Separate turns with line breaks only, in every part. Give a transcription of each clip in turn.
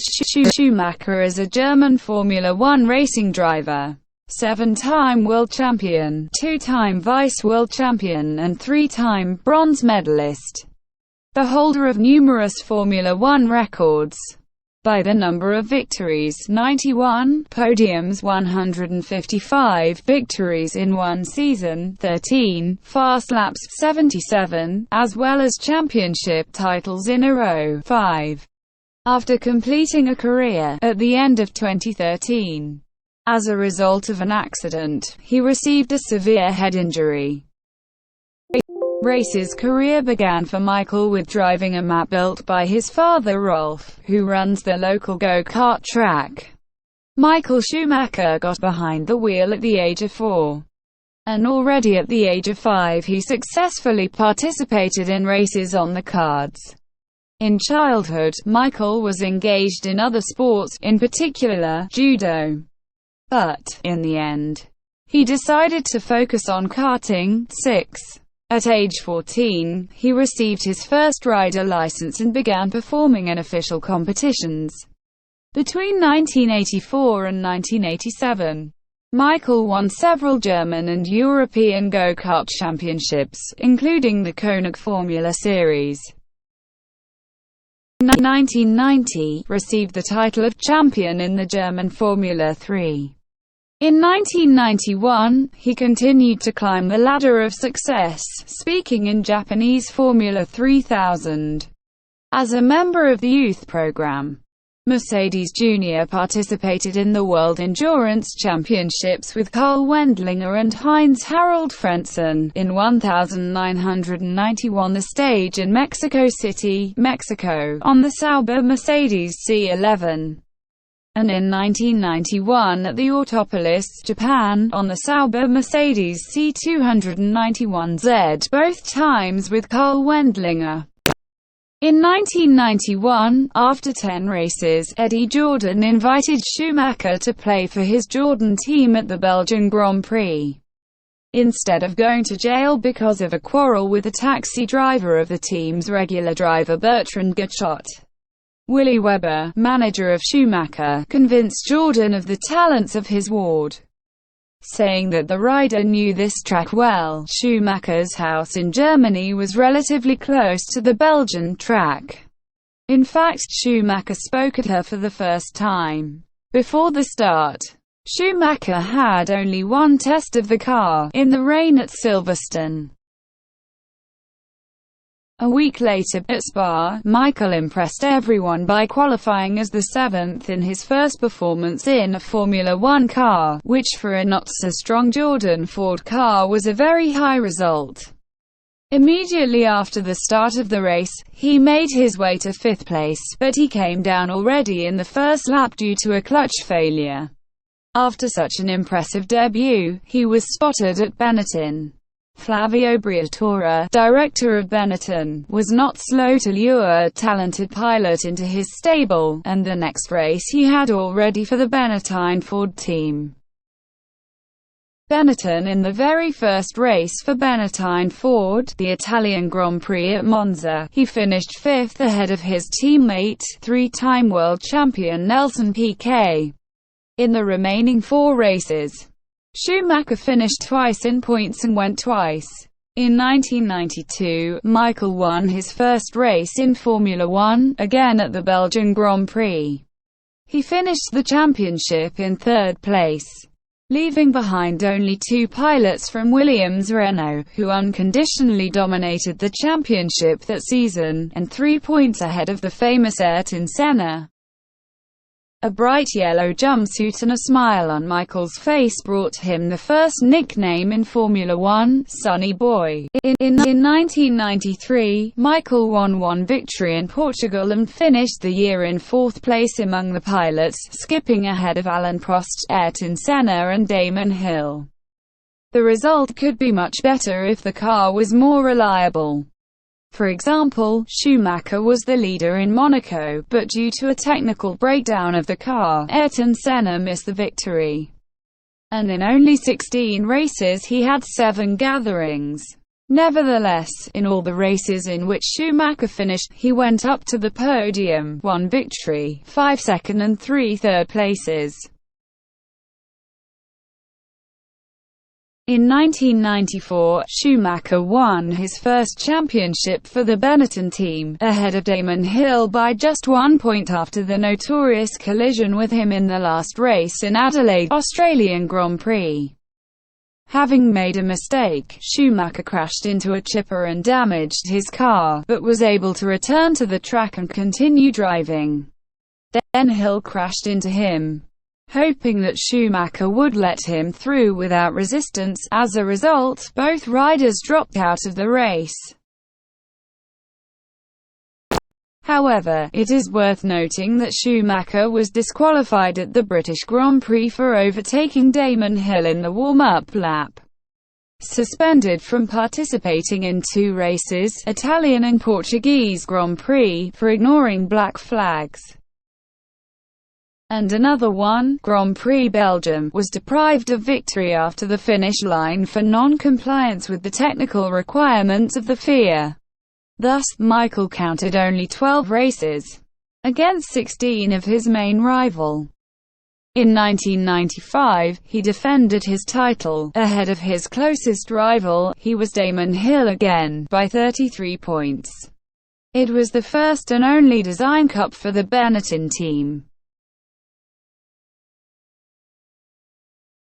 Schumacher is a German Formula One racing driver, 7-time world champion, 2-time vice-world champion and 3-time bronze medalist. The holder of numerous Formula One records. By the number of victories, 91, podiums 155, victories in one season, 13, fast laps 77, as well as championship titles in a row, 5. After completing a career at the end of 2013. As a result of an accident, he received a severe head injury. Race's career began for Michael with driving a map built by his father Rolf, who runs the local go-kart track. Michael Schumacher got behind the wheel at the age of 4. And already at the age of 5 he successfully participated in races on the cards. In childhood, Michael was engaged in other sports, in particular, judo. But, in the end, he decided to focus on karting. 6. At age 14, he received his first rider license and began performing in official competitions. Between 1984 and 1987, Michael won several German and European go-kart championships, including the Koenig Formula Series. In 1990, received the title of champion in the German Formula 3. In 1991, he continued to climb the ladder of success, speaking in Japanese Formula 3000. As a member of the youth program, Mercedes Jr. participated in the World Endurance Championships with Karl Wendlinger and Heinz-Harald Frentzen. In 1991, the stage in Mexico City, Mexico, on the Sauber Mercedes C11. And in 1991 at the Autopolis, Japan, on the Sauber Mercedes C291Z, both times with Karl Wendlinger. In 1991, after 10 races, Eddie Jordan invited Schumacher to play for his Jordan team at the Belgian Grand Prix. Instead of going to jail because of a quarrel with the taxi driver of the team's regular driver Bertrand Gachot, Willy Weber, manager of Schumacher, convinced Jordan of the talents of his ward, saying that the rider knew this track well. Schumacher's house in Germany was relatively close to the Belgian track. In fact, Schumacher spoke at her for the first time. Before the start, Schumacher had only one test of the car, in the rain at Silverstone. A week later, at Spa, Michael impressed everyone by qualifying as the 7th in his first performance in a Formula One car, which for a not-so-strong Jordan Ford car was a very high result. Immediately after the start of the race, he made his way to 5th place, but he came down already in the first lap due to a clutch failure. After such an impressive debut, he was spotted at Benetton. Flavio Briatore, director of Benetton, was not slow to lure a talented pilot into his stable, and the next race he had all ready for the Benetton Ford team. Benetton in the very first race for Benetton Ford, the Italian Grand Prix at Monza, he finished 5th ahead of his teammate, 3-time world champion Nelson Piquet. In the remaining 4 races, Schumacher finished twice in points and went twice. In 1992, Michael won his first race in Formula One, again at the Belgian Grand Prix. He finished the championship in 3rd place, leaving behind only 2 pilots from Williams-Renault, who unconditionally dominated the championship that season, and 3 points ahead of the famous Ayrton Senna. A bright yellow jumpsuit and a smile on Michael's face brought him the first nickname in Formula One, Sonny Boy. In 1993, Michael won 1 victory in Portugal and finished the year in 4th place among the pilots, skipping ahead of Alain Prost, Ayrton Senna and Damon Hill. The result could be much better if the car was more reliable. For example, Schumacher was the leader in Monaco, but due to a technical breakdown of the car, Ayrton Senna missed the victory. And in only 16 races he had 7 gatherings. Nevertheless, in all the races in which Schumacher finished, he went up to the podium, 1 victory, 5 second and 3 third places. In 1994, Schumacher won his first championship for the Benetton team, ahead of Damon Hill by just 1 point after the notorious collision with him in the last race in Adelaide, Australian Grand Prix. Having made a mistake, Schumacher crashed into a chipper and damaged his car, but was able to return to the track and continue driving. Then Hill crashed into him, hoping that Schumacher would let him through without resistance. As a result, both riders dropped out of the race. However, it is worth noting that Schumacher was disqualified at the British Grand Prix for overtaking Damon Hill in the warm-up lap. Suspended from participating in 2 races, Italian and Portuguese Grand Prix, for ignoring black flags. And another one, Grand Prix Belgium, was deprived of victory after the finish line for non-compliance with the technical requirements of the FIA. Thus, Michael counted only 12 races, against 16 of his main rival. In 1995, he defended his title, ahead of his closest rival, he was Damon Hill again, by 33 points. It was the first and only Design Cup for the Benetton team,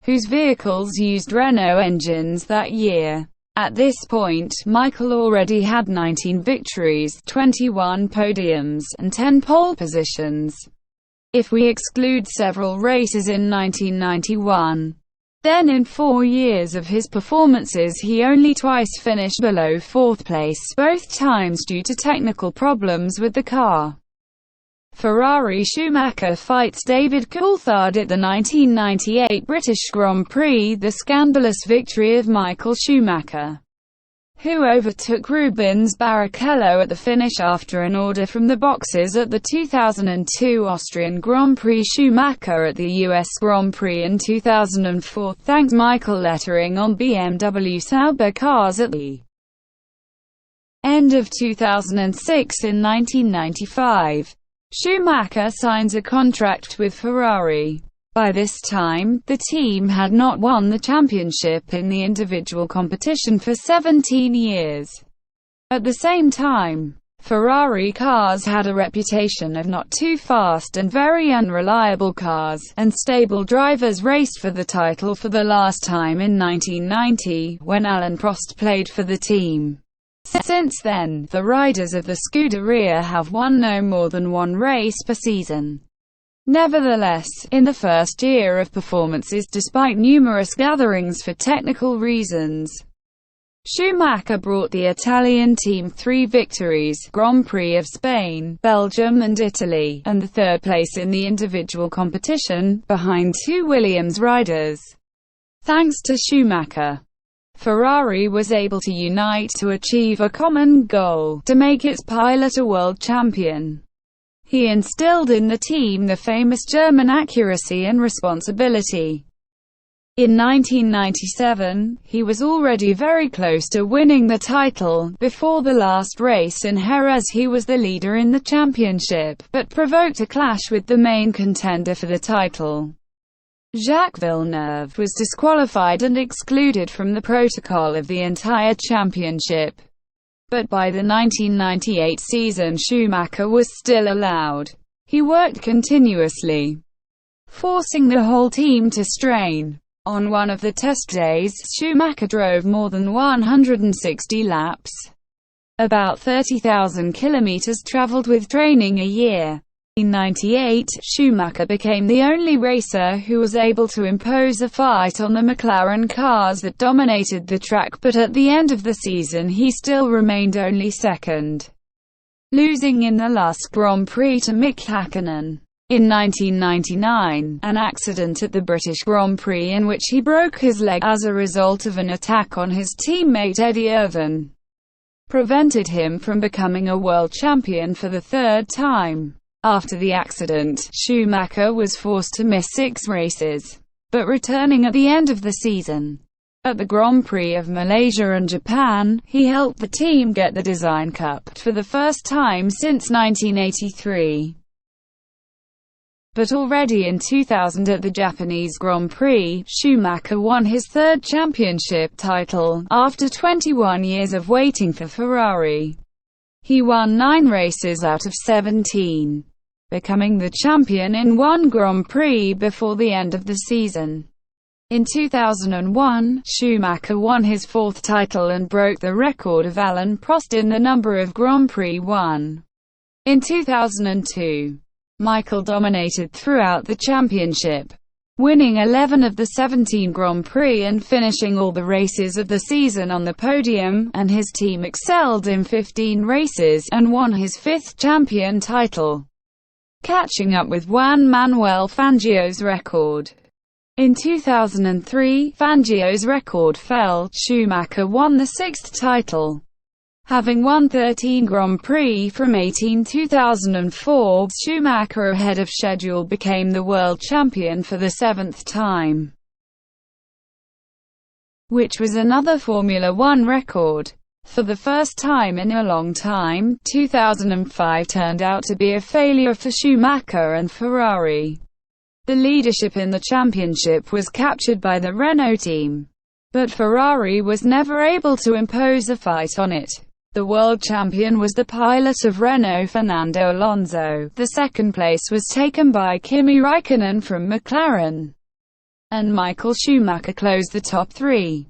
whose vehicles used Renault engines that year. At this point, Michael already had 19 victories, 21 podiums, and 10 pole positions, if we exclude several races in 1991. Then in 4 years of his performances he only twice finished below 4th place, both times due to technical problems with the car. Ferrari. Schumacher fights David Coulthard at the 1998 British Grand Prix, the scandalous victory of Michael Schumacher, who overtook Rubens Barrichello at the finish after an order from the boxes at the 2002 Austrian Grand Prix. Schumacher at the US Grand Prix in 2004 thanked Michael lettering on BMW Sauber cars at the end of 2006. In 1995, Schumacher signs a contract with Ferrari. By this time, the team had not won the championship in the individual competition for 17 years. At the same time, Ferrari cars had a reputation of not too fast and very unreliable cars, and stable drivers raced for the title for the last time in 1990, when Alain Prost played for the team. Since then, the riders of the Scuderia have won no more than 1 race per season. Nevertheless, in the first year of performances, despite numerous gatherings for technical reasons, Schumacher brought the Italian team 3 victories, Grand Prix of Spain, Belgium and Italy, and the 3rd place in the individual competition, behind 2 Williams riders. Thanks to Schumacher, Ferrari was able to unite to achieve a common goal, to make its pilot a world champion. He instilled in the team the famous German accuracy and responsibility. In 1997, he was already very close to winning the title. Before the last race in Jerez he was the leader in the championship, but provoked a clash with the main contender for the title. Jacques Villeneuve was disqualified and excluded from the protocol of the entire championship. But by the 1998 season Schumacher was still allowed. He worked continuously, forcing the whole team to strain. On one of the test days, Schumacher drove more than 160 laps, about 30,000 kilometers traveled with training a year. In 1998, Schumacher became the only racer who was able to impose a fight on the McLaren cars that dominated the track, but at the end of the season he still remained only second, losing in the last Grand Prix to Mick Hakkinen. In 1999, an accident at the British Grand Prix in which he broke his leg as a result of an attack on his teammate Eddie Irvine prevented him from becoming a world champion for the 3rd time. After the accident, Schumacher was forced to miss 6 races, but returning at the end of the season. At the Grand Prix of Malaysia and Japan, he helped the team get the Design Cup for the first time since 1983. But already in 2000 at the Japanese Grand Prix, Schumacher won his third championship title, after 21 years of waiting for Ferrari. He won 9 races out of 17, becoming the champion in one Grand Prix before the end of the season. In 2001, Schumacher won his 4th title and broke the record of Alain Prost in the number of Grand Prix won. In 2002, Michael dominated throughout the championship, winning 11 of the 17 Grand Prix and finishing all the races of the season on the podium, and his team excelled in 15 races, and won his 5th champion title, catching up with Juan Manuel Fangio's record. In 2003, Fangio's record fell. Schumacher won the 6th title, having won 13 Grand Prix from 2004, Schumacher ahead of schedule became the world champion for the 7th time, which was another Formula One record. For the first time in a long time, 2005 turned out to be a failure for Schumacher and Ferrari. The leadership in the championship was captured by the Renault team, but Ferrari was never able to impose a fight on it. The world champion was the pilot of Renault, Fernando Alonso. The second place was taken by Kimi Raikkonen from McLaren, and Michael Schumacher closed the top 3.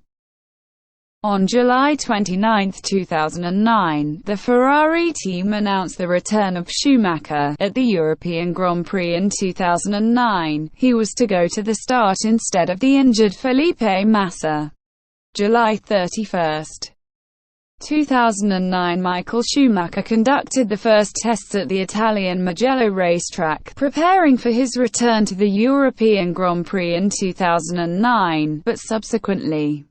On July 29, 2009, the Ferrari team announced the return of Schumacher. At the European Grand Prix in 2009, he was to go to the start instead of the injured Felipe Massa. July 31, 2009, Michael Schumacher conducted the first tests at the Italian Mugello racetrack, preparing for his return to the European Grand Prix in 2009, but subsequently,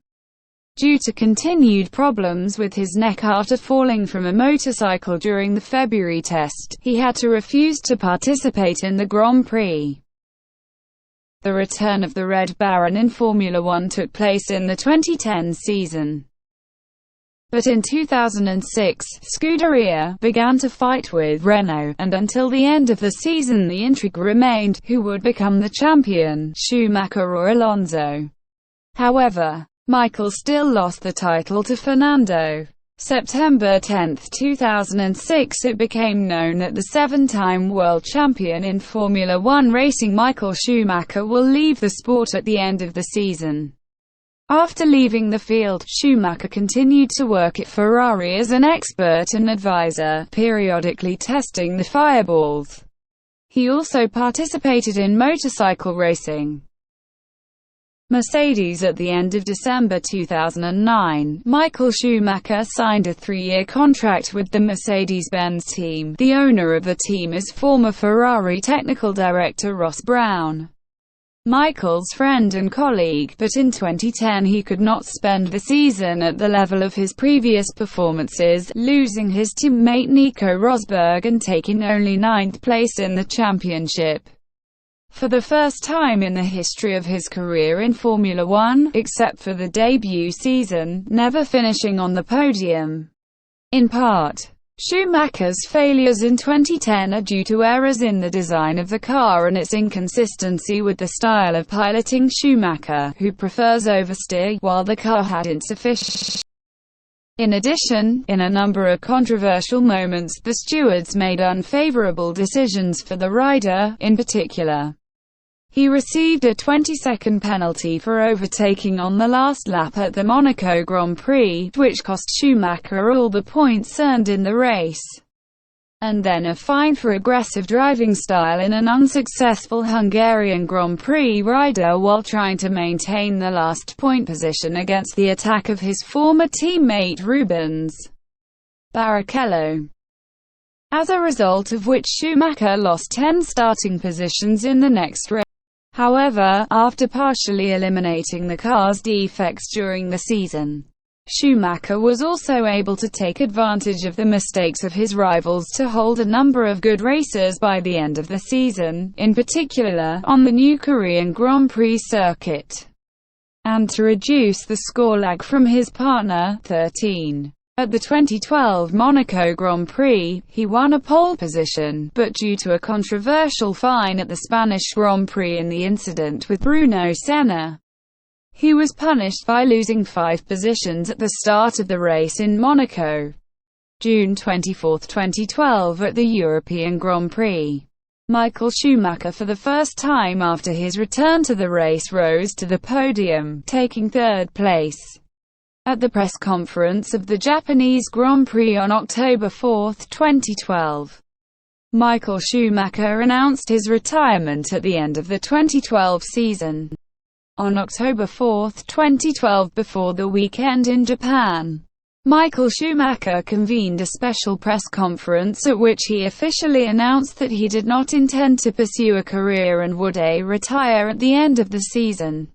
due to continued problems with his neck after falling from a motorcycle during the February test, he had to refuse to participate in the Grand Prix. The return of the Red Baron in Formula One took place in the 2010 season. But in 2006, Scuderia began to fight with Renault, and until the end of the season the intrigue remained, who would become the champion, Schumacher or Alonso. However, Michael still lost the title to Fernando. September 10, 2006, it became known that the 7-time world champion in Formula One racing Michael Schumacher will leave the sport at the end of the season. After leaving the field, Schumacher continued to work at Ferrari as an expert and advisor, periodically testing the fireballs. He also participated in motorcycle racing. Mercedes. At the end of December 2009, Michael Schumacher signed a 3-year contract with the Mercedes-Benz team. The owner of the team is former Ferrari technical director Ross Brown, Michael's friend and colleague, but in 2010 he could not spend the season at the level of his previous performances, losing his teammate Nico Rosberg and taking only 9th place in the championship. For the first time in the history of his career in Formula One, except for the debut season, never finishing on the podium. In part, Schumacher's failures in 2010 are due to errors in the design of the car and its inconsistency with the style of piloting Schumacher, who prefers oversteer, while the car had insufficient. In addition, in a number of controversial moments the stewards made unfavorable decisions for the rider. In particular, he received a 20-second penalty for overtaking on the last lap at the Monaco Grand Prix, which cost Schumacher all the points earned in the race, and then a fine for aggressive driving style in an unsuccessful Hungarian Grand Prix rider while trying to maintain the last point position against the attack of his former teammate Rubens Barrichello, as a result of which Schumacher lost 10 starting positions in the next race. However, after partially eliminating the car's defects during the season, Schumacher was also able to take advantage of the mistakes of his rivals to hold a number of good races by the end of the season, in particular, on the new Korean Grand Prix circuit. and to reduce the score lag from his partner, 13. At the 2012 Monaco Grand Prix, he won a pole position, but due to a controversial fine at the Spanish Grand Prix in the incident with Bruno Senna, he was punished by losing 5 positions at the start of the race in Monaco. June 24, 2012 at the European Grand Prix, Michael Schumacher for the first time after his return to the race rose to the podium, taking 3rd place. At the press conference of the Japanese Grand Prix on October 4, 2012, Michael Schumacher announced his retirement at the end of the 2012 season. On October 4, 2012, before the weekend in Japan, Michael Schumacher convened a special press conference at which he officially announced that he did not intend to pursue a career and would retire at the end of the season.